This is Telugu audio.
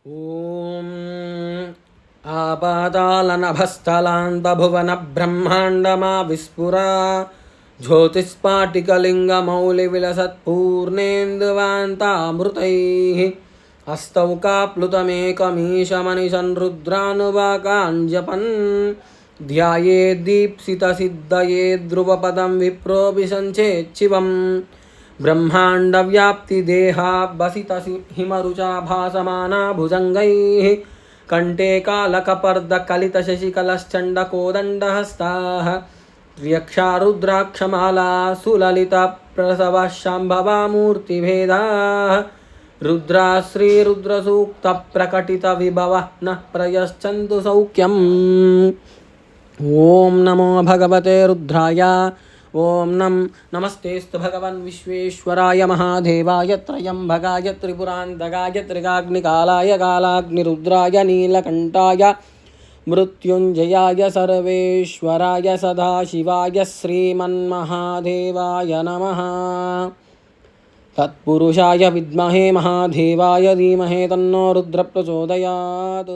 ఓం ఆపాతాళనభస్థలాంతభువన బ్రహ్మాండమా విస్ఫురా జ్యోతిస్పాటికలింగమౌళివిలసత్పూర్ణేందువాంతామృతైః హస్తౌకాప్లుతమేకమీశమనిశన్ రుద్రానువాకాञ्जपन् ధ్యాయేద్దీప్సితసిద్ధయే ధ్రువపదం విప్రోభిసంచేచ్చివం బ్రహ్మాండవ్యాప్తిదేహాబసితహిమరుచా భాసమానా భుజంగైః కంఠే కాలకపర్దకలితశశికలశ్చండకోదండహస్తాః త్ర్యక్షారుద్రాక్షమాలా సులలితప్రసవः శాంభవామూర్తిభేదాः రుద్రా శ్రీరుద్రసూక్తప్రకటితవిభవः నః ప్రయశ్చन्तు సౌఖ్యం. ఓం నమో భగవతే రుద్రాయ. ఓం నమస్తేస్తు భగవన్ విశ్వేశ్వరాయ మహాదేవాయ త్రయంబకాయ త్రిపురాంతకాయ త్రికాగ్నికాలాయ కాలాగ్నిరుద్రాయ నీలకంఠాయ మృత్యుంజయాయ సర్వేశ్వరాయ సదాశివాయ శ్రీమన్మహాదేవాయ నమః. తత్పురుషాయ విద్మహే మహాదేవాయ ధీమహి తన్నో రుద్ర ప్రచోదయాత్.